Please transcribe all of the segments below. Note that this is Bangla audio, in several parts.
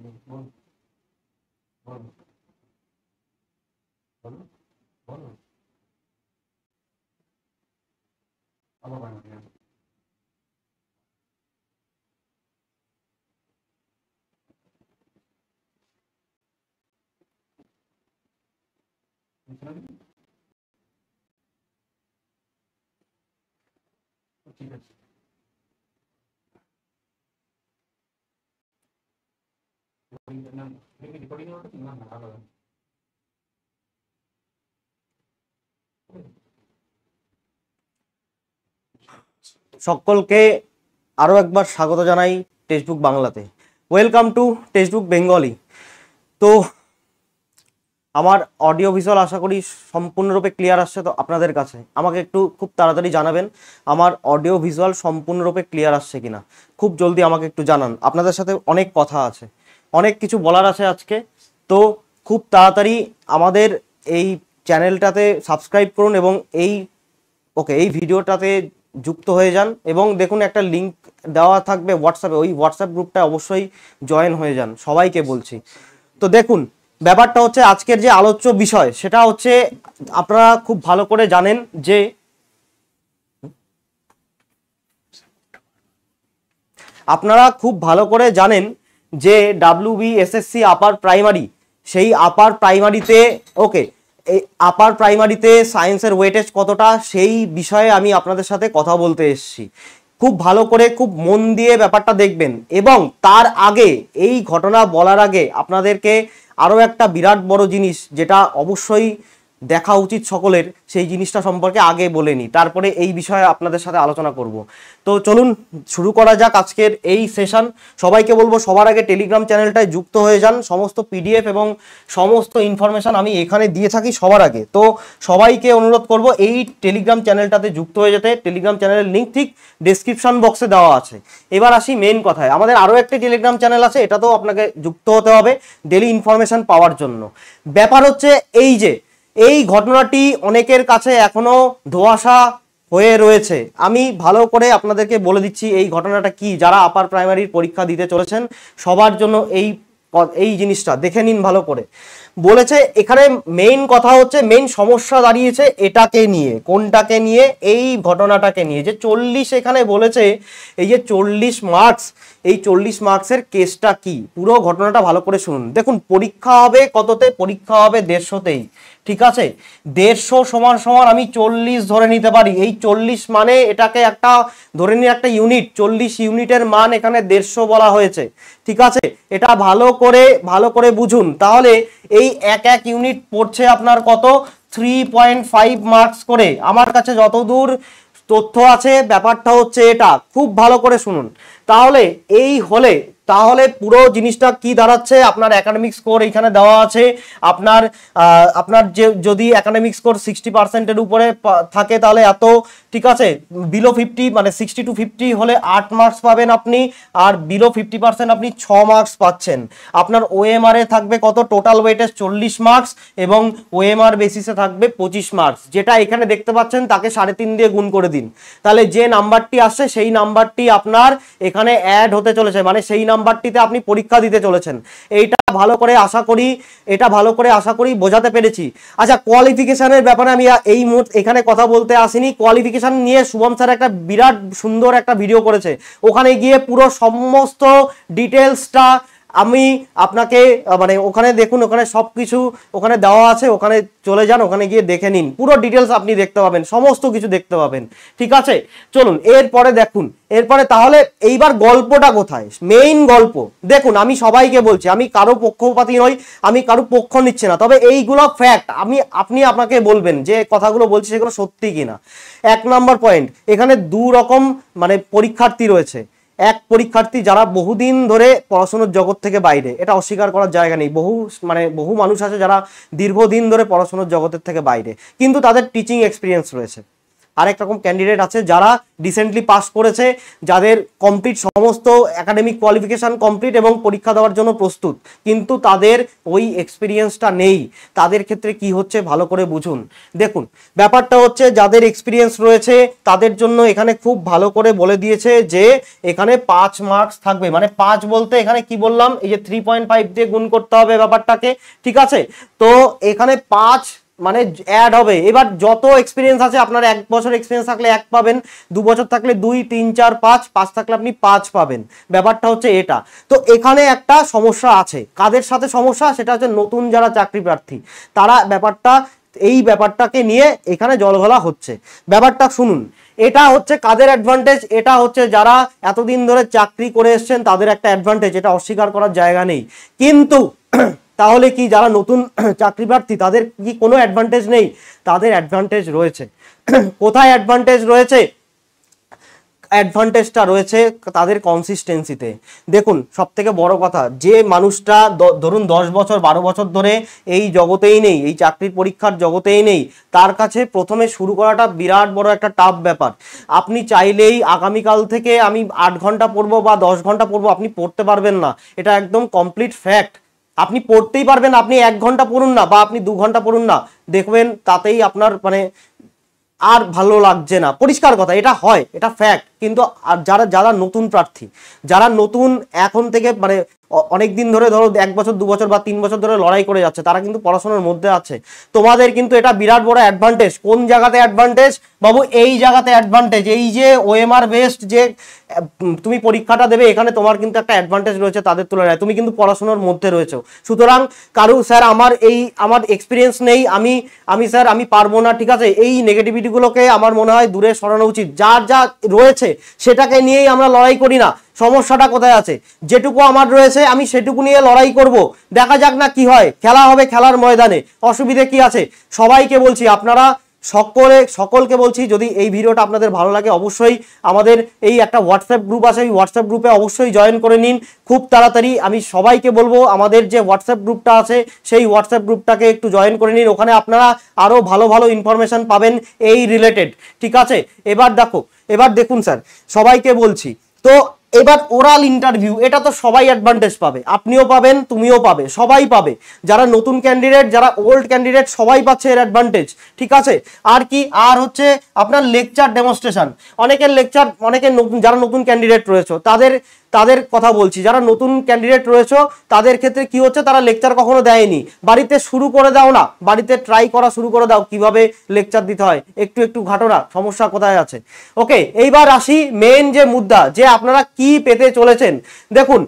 বল বল বল বল আবার বানাবি ঠিক আছে রেকর্ডিং না না ভালো সকলকে আরও একবার স্বাগত জানাই টেক্সটবুক বাংলাতে। Welcome to textbook Bengali. তো আমার অডিও ভিজুয়াল আশা করি সম্পূর্ণরূপে ক্লিয়ার আসছে তো আপনাদের কাছে। আমাকে একটু খুব তাড়াতাড়ি জানাবেন আমার অডিও ভিজুয়াল সম্পূর্ণরূপে ক্লিয়ার আসছে কিনা। খুব জলদি আমাকে একটু জানান, আপনাদের সাথে অনেক কথা আছে, অনেক কিছু বলার আছে আজকে। তো খুব তাড়াতাড়ি আমাদের এই চ্যানেলটাতে সাবস্ক্রাইব করুন এবং এই ভিডিওটাতে যুক্ত হয়ে যান এবং দেখুন একটা লিঙ্ক দেওয়া থাকবে হোয়াটসঅ্যাপে, ওই হোয়াটসঅ্যাপ গ্রুপটা অবশ্যই জয়েন হয়ে যান, সবাইকে বলছি। তো দেখুন ব্যাপারটা হচ্ছে আজকের যে আলোচ্য বিষয় সেটা হচ্ছে আপনারা খুব ভালো করে জানেন যে WBSSC আপার প্রাইমারি, সেই আপার প্রাইমারিতে এই আপার প্রাইমারিতে সায়েন্সের ওয়েটেজ কতটা সেই বিষয়ে আমি আপনাদের সাথে কথা বলতে এসেছি। খুব ভালো করে খুব মন দিয়ে ব্যাপারটা দেখবেন এবং তার আগে এই ঘটনা বলার আগে আপনাদেরকে আরও একটা বিরাট বড় জিনিস যেটা অবশ্যই দেখা উচিত সকলের, সেই জিনিসটা সম্পর্কে আগে বলে নিই, তারপরে এই বিষয়ে আপনাদের সাথে আলোচনা করব। তো চলুন শুরু করা যাক আজকের এই সেশন। সবাইকে বলবো সবার আগে টেলিগ্রাম চ্যানেলটায় যুক্ত হয়ে যান। সমস্ত পিডিএফ এবং সমস্ত ইনফরমেশন আমি এখানে দিয়ে থাকি সবার আগে। তো সবাইকে অনুরোধ করব এই টেলিগ্রাম চ্যানেলটাতে যুক্ত হয়ে যেতে। টেলিগ্রাম চ্যানেলের লিঙ্ক ঠিক ডেসক্রিপশন বক্সে দেওয়া আছে। এবার আসি মেন কথায়, আমাদের আরও একটি টেলিগ্রাম চ্যানেল আছে, এটাতেও আপনাকে যুক্ত হতে হবে ডেলি ইনফরমেশন পাওয়ার জন্য। ব্যাপার হচ্ছে এই ঘটনাটি অনেকের কাছে এখনো ধোঁয়াশা হয়ে রয়েছে। আমি ভালো করে আপনাদেরকে বলে দিচ্ছি এই ঘটনাটা কি। যারা আপার প্রাইমারির পরীক্ষা দিতে চলেছেন সবার জন্য এই জিনিসটা দেখে নিন ভালো করে। বলেছে এখানে মেইন কথা হচ্ছে, মেইন সমস্যা দাঁড়িয়েছে এটাকে নিয়ে। কোনটাকে নিয়ে? এই ঘটনাটাকে নিয়ে। যে 40 এখানে বলেছে, এই যে 40 মার্কস, এই 40 মার্কসের কেসটা কি, পুরো ঘটনাটা ভালো করে শুনুন। দেখুন পরীক্ষা হবে কততে? পরীক্ষা হবে 150তেই, ঠিক আছে? 150 সমান সমান আমি 40 ধরে নিতে পারি। এই 40 মানে এটাকে একটা ধরে নিয়ে একটা ইউনিট, 40 ইউনিটের মান এখানে 150 বলা হয়েছে, ঠিক আছে? এটা ভালো করে বুঝুন। তাহলে এই এক ইউনিট পড়ছে আপনার কত? 3.5 মার্কস করে। আমার কাছে যতদূর তথ্য আছে ব্যাপারটা হচ্ছে এটা, খুব ভালো করে শুনুন। তাহলে পুরো জিনিসটা কি দাঁড়াচ্ছে? আপনার একাডেমিক স্কোর এইখানে দেওয়া আছে। আপনার যদি একাডেমিক স্কোর 60% উপরে থাকে তাহলে এত, ঠিক আছে? বিলো 50 মানে 60 to 50 হলে 8 মার্কস পাবেন আপনি, আর বিলো 50% আপনি 6 মার্কস পাচ্ছেন। আপনার ওএমআর এ থাকবে কত? টোটাল ওয়েটেজ 40 মার্কস এবং ওএমআর বেসিসে থাকবে 25 মার্কস। যেটা এখানে দেখতে পাচ্ছেন তাকে 3.5 দিয়ে গুণ করে দিন, তাহলে যে নাম্বারটি আসছে সেই নাম্বারটি আপনার এখানে অ্যাড হতে চলেছে, মানে সেই নাম্বারটিতে আপনি পরীক্ষা দিতে চলেছেন। এটা ভালো করে আশা করি বোঝাতে পেরেছি। আচ্ছা, কোয়ালিফিকেশনের ব্যাপারে আমি এই মুহূর্তে এখানে কথা বলতে আসিনি। কোয়ালিফিকেশন নিয়ে শুভম স্যার একটা বিরাট সুন্দর একটা ভিডিও করেছে, ওখানে গিয়ে পুরো সমস্ত ডিটেলসটা আমি আপনাকে মানে ওখানে দেখুন, ওখানে সবকিছু ওখানে দেওয়া আছে, ওখানে চলে যান, ওখানে গিয়ে দেখে নিন, পুরো ডিটেলস আপনি দেখতে পাবেন, সমস্ত কিছু দেখতে পাবেন, ঠিক আছে? চলুন এরপরে দেখুন। এরপরে তাহলে এইবার গল্পটা কোথায়? মেইন গল্প দেখুন। আমি সবাইকে বলছি, আমি কারো পক্ষপাতী নই, আমি কারো পক্ষ নিচ্ছি না, তবে এইগুলো ফ্যাক্ট। আপনি আপনাকে বলবেন যে কথাগুলো বলছি সেগুলো সত্যি কিনা। 1 নম্বর পয়েন্ট, এখানে 2 রকম মানে পরীক্ষার্থী রয়েছে। এক পরীক্ষার্থী যারা বহুদিন ধরে পড়াশোনার জগৎ থেকে বাইরে, এটা অস্বীকার করার জায়গা নেই। বহু মানুষ আছে যারা দীর্ঘদিন ধরে পড়াশোনার জগতের থেকে বাইরে, কিন্তু তাদের টিচিং এক্সপিরিয়েন্স রয়েছে, আরেক রকম ক্যান্ডিডেট আছে যারা রিসেন্টলি পাস করেছে, যাদের কমপ্লিট সমস্ত একাডেমিক কোয়ালিফিকেশান কমপ্লিট এবং পরীক্ষা দেওয়ার জন্য প্রস্তুত, কিন্তু তাদের ওই এক্সপিরিয়েন্সটা নেই। তাদের ক্ষেত্রে কি হচ্ছে ভালো করে বুঝুন। দেখুন ব্যাপারটা হচ্ছে যাদের এক্সপিরিয়েন্স রয়েছে তাদের জন্য এখানে খুব ভালো করে বলে দিয়েছে যে এখানে 5 মার্কস থাকবে, মানে 5 বলতে এখানে কি বললাম, এই যে 3.5 দিয়ে গুণ করতে হবে ব্যাপারটাকে, ঠিক আছে। তো এখানে 5 মানে অ্যাড হবে। এবার যত এক্সপিরিয়েন্স আছে, আপনার 1 বছর এক্সপিরিয়েন্স থাকলে 1 পাবেন, 2 বছর থাকলে 2, 3, 4, 5 থাকলে আপনি 5 পাবেন। ব্যাপারটা হচ্ছে এটা। তো এখানে একটা সমস্যা আছে, কাদের সাথে সমস্যা, সেটা হচ্ছে নতুন যারা চাকরি প্রার্থী, তারা এই ব্যাপারটাকে নিয়ে এখানে জলঘোলা হচ্ছে। ব্যাপারটা শুনুন, এটা হচ্ছে কাদের অ্যাডভান্টেজ, এটা হচ্ছে যারা এতদিন ধরে চাকরি করে এসছেন তাদের একটা অ্যাডভান্টেজ, এটা অস্বীকার করার জায়গা নেই। কিন্তু তাহলে কি যারা নতুন চাকরি প্রার্থী তাদের কি কোনো অ্যাডভান্টেজ নেই? তাদের অ্যাডভান্টেজ রয়েছে। কোথায় অ্যাডভান্টেজ রয়েছে? অ্যাডভান্টেজটা রয়েছে তাদের কনসিস্টেন্সিতে। দেখুন সব থেকে বড় কথা, যে মানুষটা ধরুন 10 বছর 12 বছর ধরে এই জগতেই নেই, এই চাকরির পরীক্ষার জগতেই নেই, তার কাছে প্রথমে শুরু করাটা বিরাট বড় একটা টাফ ব্যাপার। আপনি চাইলেই আগামীকাল থেকে আমি 8 ঘন্টা পড়বো বা 10 ঘন্টা পড়বো, আপনি পড়তে পারবেন না, এটা একদম কমপ্লিট ফ্যাক্ট। আপনি পড়তেই পারবেন, আপনি 1 ঘন্টা পড়ুন না বা আপনি 2 ঘন্টা পড়ুন না, দেখবেন তাতেই আপনার মানে আর ভালো লাগছে না। পরিষ্কার কথা, এটা হয়, এটা ফ্যাক্ট। কিন্তু যারা যারা নতুন প্রার্থী, যারা নতুন এখন থেকে মানে অনেক দিন ধরে ধরো 1 বছর 2 বছর বা 3 বছর ধরে লড়াই করে যাচ্ছে, তারা কিন্তু পড়াশোনার মধ্যে আছে। তোমাদের কিন্তু এটা বিরাট বড় অ্যাডভান্টেজ। কোন জায়গাতে অ্যাডভান্টেজ বাবু? এই জায়গাতে অ্যাডভান্টেজ। এই যে ওএমআর বেসড যে তুমি পরীক্ষাটা দেবে, এখানে তোমার কিন্তু একটা অ্যাডভান্টেজ রয়েছে তাদের তুলনায়, তুমি কিন্তু পড়াশোনার মধ্যে রয়েছো। সুতরাং স্যার আমার এক্সপিরিয়েন্স নেই, আমি স্যার আমি পারবো না, ঠিক আছে, এই নেগেটিভিটিগুলোকে আমার মনে হয় দূরে সরানো উচিত। যার যা রয়েছে সেটাকে নিয়েই আমরা লড়াই করি না। সমস্যাটা কোথায় আছে? যেটুকু আমার রয়েছে আমি সেটুকু নিয়ে লড়াই করব, দেখা যাক না কি হয়। খেলা হবে খেলার ময়দানে, অসুবিধে কি আছে? সবাইকে বলছি, আপনারা সকলকে বলছি, যদি এই ভিডিওটা আপনাদের ভালো লাগে অবশ্যই আমাদের এই একটা হোয়াটসঅ্যাপ গ্রুপ আছে, এই হোয়াটসঅ্যাপ গ্রুপে অবশ্যই জয়েন করে নিন খুব তাড়াতাড়ি। আমি সবাইকে বলবো আমাদের যে হোয়াটসঅ্যাপ গ্রুপটা আছে সেই হোয়াটসঅ্যাপ গ্রুপটাকে একটু জয়েন করে নিন, ওখানে আপনারা আরও ভালো ভালো ইনফরমেশন পাবেন এই রিলেটেড, ঠিক আছে। এবার দেখুন স্যার, সবাইকে বলছি, তো এবার ওরাল ইন্টারভিউ, এটা তো সবাই অ্যাডভান্টেজ পাবে, আপনিও পাবেন, তুমিও পাবে, সবাই পাবে। যারা নতুন ক্যান্ডিডেট, যারা ওল্ড ক্যান্ডিডেট, সবাই পাচ্ছে এর অ্যাডভান্টেজ, ঠিক আছে। আর কি, আর হচ্ছে আপনার লেকচার ডেমনস্ট্রেশন। যারা নতুন ক্যান্ডিডেট রয়েছে তাদের কথা বলছি, যারা নতুন ক্যান্ডিডেট রয়েছে তাদের ক্ষেত্রে কি হচ্ছে, তারা লেকচার কখনো দেয়নি, বাড়িতে শুরু করে দাও না, বাড়িতে ট্রাই করা শুরু করে দাও কিভাবে লেকচার দিতে হয়, একটু ঘাটনা, সমস্যা কোথায় আছে। ওকে, এইবার আসি মেন যে মুদ্রা, যে আপনারা কি পেতে চলেছেন। দেখুন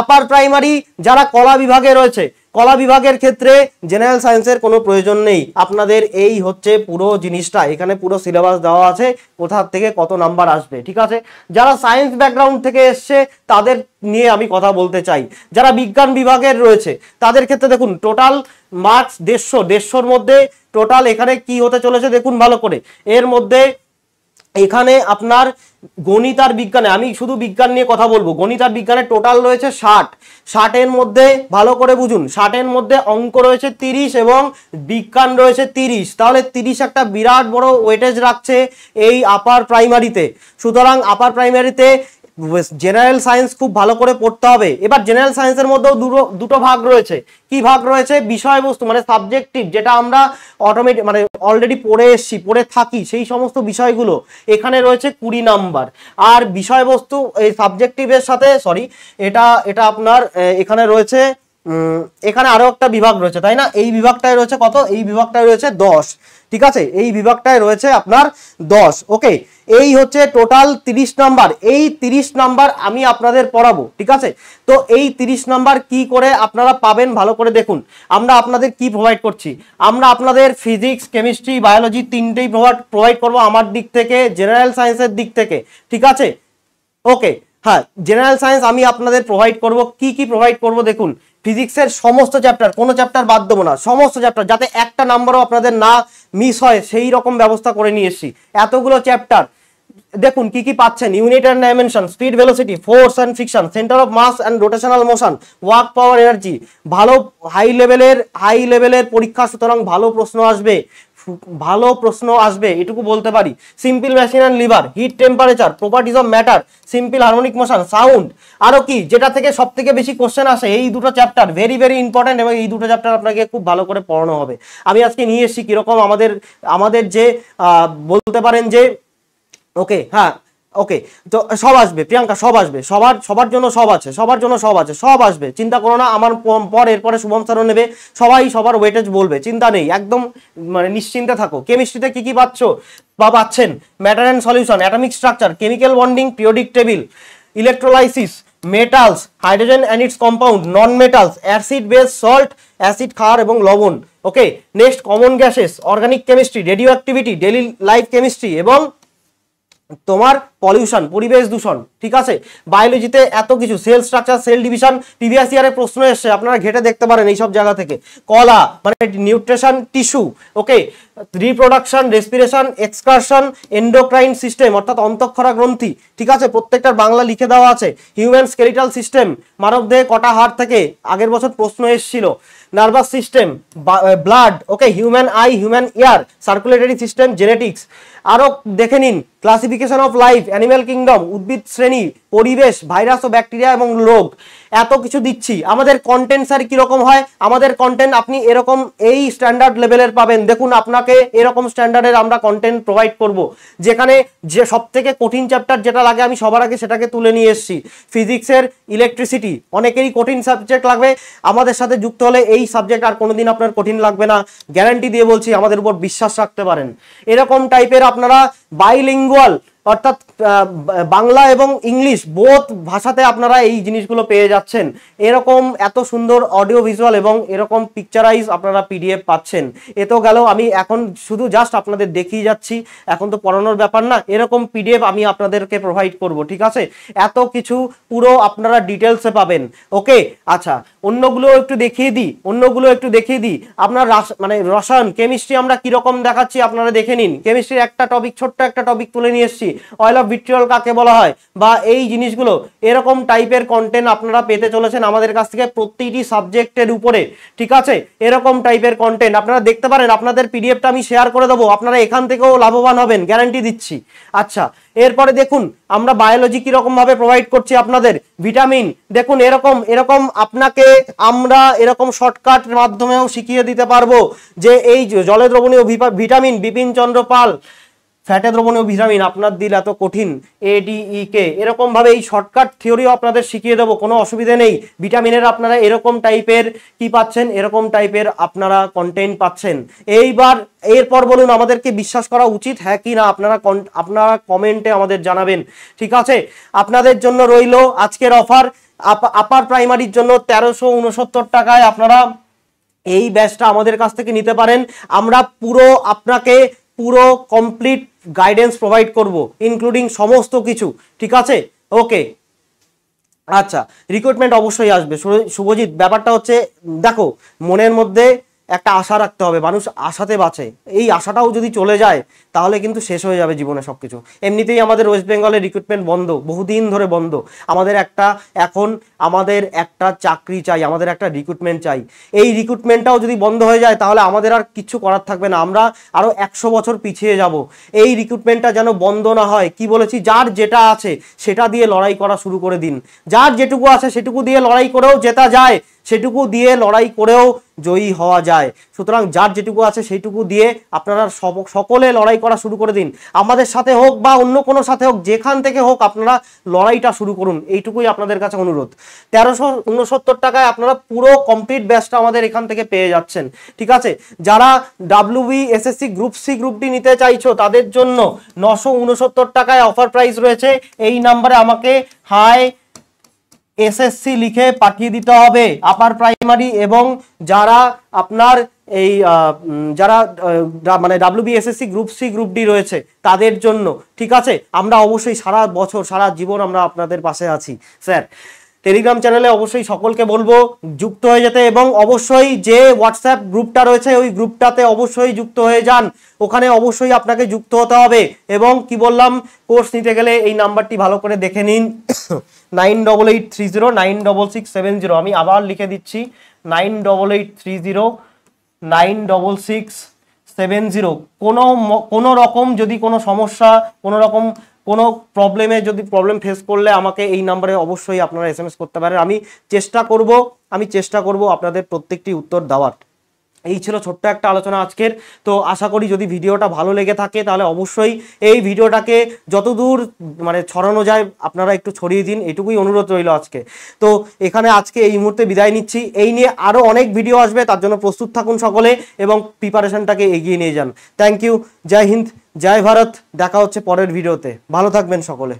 আপার প্রাইমারি যারা কলা বিভাগে রয়েছে, কলা বিভাগের ক্ষেত্রে জেনারেল সায়েন্সের কোনো প্রয়োজন নেই। আপনাদের এই হচ্ছে পুরো জিনিসটা, এখানে পুরো সিলেবাস দেওয়া আছে, কোথা থেকে কত নাম্বার আসবে, ঠিক আছে। যারা সায়েন্স ব্যাকগ্রাউন্ড থেকে এসছে তাদের নিয়ে আমি কথা বলতে চাই। যারা বিজ্ঞান বিভাগের রয়েছে তাদের ক্ষেত্রে দেখুন টোটাল মার্কস 150-150-র মধ্যে টোটাল এখানে কি হতে চলেছে দেখুন ভালো করে। এর মধ্যে এখানে আপনার গণিত আর বিজ্ঞানে, আমি শুধু বিজ্ঞান নিয়ে কথা বলবো, গণিত আর বিজ্ঞানে টোটাল রয়েছে 60-এর মধ্যে ভালো করে বুঝুন, 60-এর মধ্যে অঙ্ক রয়েছে 30 এবং বিজ্ঞান রয়েছে 30। তাহলে 30 একটা বিরাট বড় ওয়েটেজ রাখছে এই আপার প্রাইমারিতে। সুতরাং আপার প্রাইমারিতে জেনারেল সায়েন্স খুব ভালো করে পড়তে হবে। এবার জেনারেল সায়েন্সের মধ্যেও দুটো ভাগ রয়েছে। কি ভাগ রয়েছে? বিষয়বস্তু মানে সাবজেক্টিভ, যেটা আমরা অটোমেটিক মানে অলরেডি পড়ে এসছি, পড়ে থাকি, সেই সমস্ত বিষয়গুলো এখানে রয়েছে 20 নাম্বার। আর বিষয়বস্তু এই সাবজেক্টিভের সাথে এটা আপনার এখানে রয়েছে, এখানে আরো একটা বিভাগ রয়েছে, তাই না? এই বিভাগটায় রয়েছে কত? এই বিভাগটায় রয়েছে 10, ঠিক আছে, এই বিভাগটায় রয়েছে আপনার 10। ওকে, এই হচ্ছে টোটাল 30 নাম্বার। এই 30 নাম্বার আমি আপনাদের পড়াবো, ঠিক আছে। তো এই 30 নাম্বার কি করে আপনারা পাবেন ভালো করে দেখুন। আমরা আপনাদের কি প্রোভাইড করছি, আমরা আপনাদের ফিজিক্স, কেমিস্ট্রি, বায়োলজি তিনটেই প্রোভাইড করবো আমার দিক থেকে, জেনারেল সায়েন্সের দিক থেকে, ঠিক আছে। ওকে, হ্যাঁ, জেনারেল সায়েন্স আমি আপনাদের প্রোভাইড করব। কি প্রোভাইড করব দেখুন, ফিজিক্সের সমস্ত চ্যাপ্টার, কোনো চ্যাপ্টার বাদ দেবো না, সমস্ত চ্যাপ্টার, যাতে একটা নাম্বারও আপনাদের না মিস হয় সেই রকম ব্যবস্থা করে নিয়ে এসেছি। এতগুলো চ্যাপ্টার দেখুন কি পাচ্ছেন: unit and dimension, speed velocity, force and friction, centre of mass and rotational motion, work power energy. ভালো হাই লেভেলের পরীক্ষা, সুতরাং ভালো প্রশ্ন আসবে। ভালো প্রশ্ন আসবে এটুকু বলতে পারি। Simple machine and liver, hit temperature, properties of matter, simple harmonic motion, sound, আরো কি যেটা থেকে সব থেকে বেশি কোশ্চেন আসে, এই দুটো চ্যাপ্টার ভেরি ভেরি ইম্পর্টেন্ট এবং এই দুটো চ্যাপ্টার আপনাকে খুব ভালো করে পড়ানো হবে। আমি আজকে নিয়ে এসেছি কিরকম আমাদের যে বলতে পারেন যে ওকে, হ্যাঁ ওকে, তো সব আসবে প্রিয়াঙ্কা, সব আসবে, সবার জন্য সব আছে, সব আসবে, চিন্তা করো না। আমার এরপরে শুভম স্যারও নেবে, সবাই সবার ওয়েটেজ বলবে, চিন্তা নেই, একদম মানে নিশ্চিন্তে থাকো। কেমিস্ট্রিতে কি কি পাচ্ছেন? Matter and solution, atomic structure, chemical bonding, periodic table, electrolysis, metals, hydrogen and its compound, non metals, acid base, salt, acid, ক্ষার এবং লবণ। Okay, next common gases, organic chemistry, radioactivity, daily life chemistry এবং তোমার পলিউশন, পরিবেশ দূষণ, ঠিক আছে। বায়োলজিতে এত কিছু, sell structure, cell division, previous ইয়ারে প্রশ্ন এসছে, আপনারা ঘেটে দেখতে পারেন এই সব জায়গা থেকে। কলা মানে nutrition tissue, okay, reproduction, respiration, excretion, endocrine system অর্থাৎ অন্তঃক্ষরা গ্রন্থি, ঠিক আছে, প্রত্যেকটার বাংলা লিখে দেওয়া আছে। হিউম্যান স্কেলিটাল সিস্টেম, মানবদেহে কটা হাড় থেকে আগের বছর প্রশ্ন এসেছিল। Nervous system, blood, okay, human I, human year, circulatory system, genetics. আরো দেখে নিন classification of life, animal kingdom, উদ্ভিদ শ্রেণী, পরিবেশ, ভাইরাস ও ব্যাকটেরিয়া এবং রোগ, এত কিছু দিচ্ছি। আমাদের কন্টেন্ট স্যার কিরকম হয়? আমাদের কন্টেন্ট আপনি এরকম এই স্ট্যান্ডার্ড লেভেলের পাবেন। দেখুন আপনাকে এরকম স্ট্যান্ডার্ডের আমরা কন্টেন্ট প্রোভাইড করব, যেখানে যে সব থেকে কঠিন চ্যাপ্টার যেটা লাগে আমি সবার আগে সেটাকে তুলে নিয়ে এসেছি। ফিজিক্সের ইলেকট্রিসিটি, অনেকেরই কঠিন সাবজেক্ট লাগবে, আমাদের সাথে যুক্ত হলে এই সাবজেক্ট আর কোনোদিন আপনার কঠিন লাগবে না, গ্যারান্টি দিয়ে বলছি, আমাদের উপর বিশ্বাস রাখতে পারেন। এরকম টাইপের আপনারা বাইলিঙ্গুয়াল অর্থাৎ বাংলা এবং ইংলিশ বোথ ভাষাতে আপনারা এই জিনিসগুলো পেয়ে যাচ্ছেন। এরকম এত সুন্দর অডিও ভিজুয়াল এবং এরকম পিকচারাইজ আপনারা পিডিএফ পাচ্ছেন। এ তো গেল, আমি এখন শুধু জাস্ট আপনাদের দেখিয়ে যাচ্ছি, এখন তো পড়ানোর ব্যাপার না। এরকম পিডিএফ আমি আপনাদেরকে প্রোভাইড করব, ঠিক আছে। এত কিছু পুরো আপনারা ডিটেলসে পাবেন। ওকে, আচ্ছা, অন্যগুলো একটু দেখিয়ে দিই। আপনার মানে রসায়ন, কেমিস্ট্রি আমরা কিরকম দেখাচ্ছি আপনারা দেখে নিন। কেমিস্ট্রির একটা টপিক, ছোট্ট একটা টপিক তুলে নিয়ে এসেছি, অয়েল অফ ভিট্রিয়ল কাকে বলা হয়, বা এই জিনিসগুলো, এরকম টাইপের কন্টেন্ট আপনারা পেতে চলেছেন আমাদের কাছ থেকে প্রতিটি সাবজেক্টের উপরে, ঠিক আছে। এরকম টাইপের কন্টেন্ট আপনারা দেখতে পারেন, আপনাদের পিডিএফটা আমি শেয়ার করে দেবো, আপনারা এখান থেকেও লাভবান হবেন, গ্যারান্টি দিচ্ছি। আচ্ছা, এরপরে দেখুন আমরা বায়োলজি কিরকম ভাবে প্রোভাইড করছি আপনাদের। ভিটামিন দেখুন, এরকম আপনাকে আমরা এরকম শর্টকাট মাধ্যমেও শিখিয়ে দিতে পারবো যে এই জলে দ্রবণীয় ভিটামিন, বিপিন চন্দ্র পাল, ফ্যাটে দ্রবণীয় ভিটামিন, আপনার দিল এত কঠিন, ADEK, এরকম ভাবে এই শর্টকাট থিওরিও আপনাদের শিখিয়ে দেবো, কোনো অসুবিধা নেই। ভিটামিনের আপনারা এরকম টাইপের কি পাচ্ছেন, এরকম টাইপের আপনারা কন্টেন্ট পাচ্ছেন। এরপর বলুন আমাদেরকে বিশ্বাস করা উচিত হ্যাঁ কি না, আপনারা কমেন্টে আমাদের জানাবেন, ঠিক আছে। আপনাদের জন্য রইল আজকের অফার, আপার প্রাইমারির জন্য 1369 টাকায় আপনারা এই ব্যাচটা আমাদের কাছ থেকে নিতে পারেন। আমরা আপনাকে পুরো কমপ্লিট গাইডেন্স প্রোভাইড করব, ইনক্লুডিং সমস্ত কিছু, ঠিক আছে। ওকে, আচ্ছা, রিক্রুটমেন্ট অবশ্যই আসবে শুভজিৎ। ব্যাপারটা হচ্ছে দেখো, মনের মধ্যে একটা আশা রাখতে হবে, মানুষ আশাতে বাঁচে, এই আশাটাও যদি চলে যায় তাহলে কিন্তু শেষ হয়ে যাবে জীবনে সবকিছু। এমনিতেই আমাদের ওয়েস্ট বেঙ্গলের রিক্রুটমেন্ট বন্ধ, বহুদিন ধরে বন্ধ। আমাদের একটা চাকরি চাই, আমাদের একটা রিক্রুটমেন্ট চাই। এই রিক্রুটমেন্টটাও যদি বন্ধ হয়ে যায় তাহলে আমাদের আর কিছু করার থাকবে না, আমরা আরো 100 বছর পিছিয়ে যাব। এই রিক্রুটমেন্টটা যেন বন্ধ না হয়, কি বলেছি, যার যেটা আছে সেটা দিয়ে লড়াই করা শুরু করে দিন। যার যেটুকু আছে সেটুকু দিয়ে লড়াই করেও জেতা যায়, সেটুকু দিয়ে লড়াই করেও জয়ী হওয়া যায়। সুতরাং যার যেটুকু আছে সেইটুকু দিয়ে আপনারা সকলে লড়াই করা শুরু করে দিন। আমাদের সাথে হোক বা অন্য কোনো সাথে হোক, যেখান থেকে হোক আপনারা লড়াইটা শুরু করুন, এইটুকুই আপনাদের কাছে অনুরোধ। 1369 টাকায় আপনারা পুরো কমপ্লিট ব্যাচটা আমাদের এখান থেকে পেয়ে যাচ্ছেন, ঠিক আছে। যারা WB SSC group C group D নিতে চাইছো তাদের জন্য 969 টাকায় অফার প্রাইস রয়েছে। এই নাম্বারে আমাকে হাই SSC লিখে পাঠিয়ে দিতে হবে আপার প্রাইমারি, এবং যারা আপনার এই মানে WB SSC group C group D রয়েছে তাদের জন্য, ঠিক আছে। আমরা অবশ্যই সারা বছর সারা জীবন আমরা আপনাদের পাশে আছি স্যার। টেলিগ্রাম চ্যানেলে অবশ্যই সকলকে বলবো যুক্ত হয়ে যেতে, এবং অবশ্যই যে হোয়াটসঅ্যাপ গ্রুপটা রয়েছে ওই গ্রুপটাতে অবশ্যই যুক্ত হয়ে যান, ওখানে অবশ্যই আপনাকে যুক্ত হতে হবে। এবং কি বললাম, কোর্স নিতে গেলে এই নাম্বারটি ভালো করে দেখে নিন, 98809667096670। আমি আবার লিখে দিচ্ছি, 9880966709 70। কোনো রকম যদি কোনো সমস্যা, কোনো রকম কোনো প্রবলেমে যদি প্রবলেম ফেস করলে আমাকে এই নাম্বারে অবশ্যই আপনারা SMS করতে পারেন। আমি চেষ্টা করব আপনাদের প্রত্যেকটি উত্তর দেওয়ার। এই ছিল ছোট্ট একটা আলোচনা আজকের। তো আশা করি যদি ভিডিওটা ভালো লেগে থাকে তাহলে অবশ্যই এই ভিডিওটাকে যতদূর মানে ছড়ানো যায় আপনারা একটু ছড়িয়ে দিন, এটুকুই অনুরোধ রইল আজকে। তো এখানে আজকে এই মুহূর্তে বিদায় নিচ্ছি। এই নিয়ে আরও অনেক ভিডিও আসবে, তার জন্য প্রস্তুত থাকুন সকলে এবং প্রিপারেশনটাকে এগিয়ে নিয়ে যান। থ্যাংক ইউ, জয় হিন্দ, জয় ভারত। দেখা হচ্ছে পরের ভিডিওতে, ভালো থাকবেন সকলে।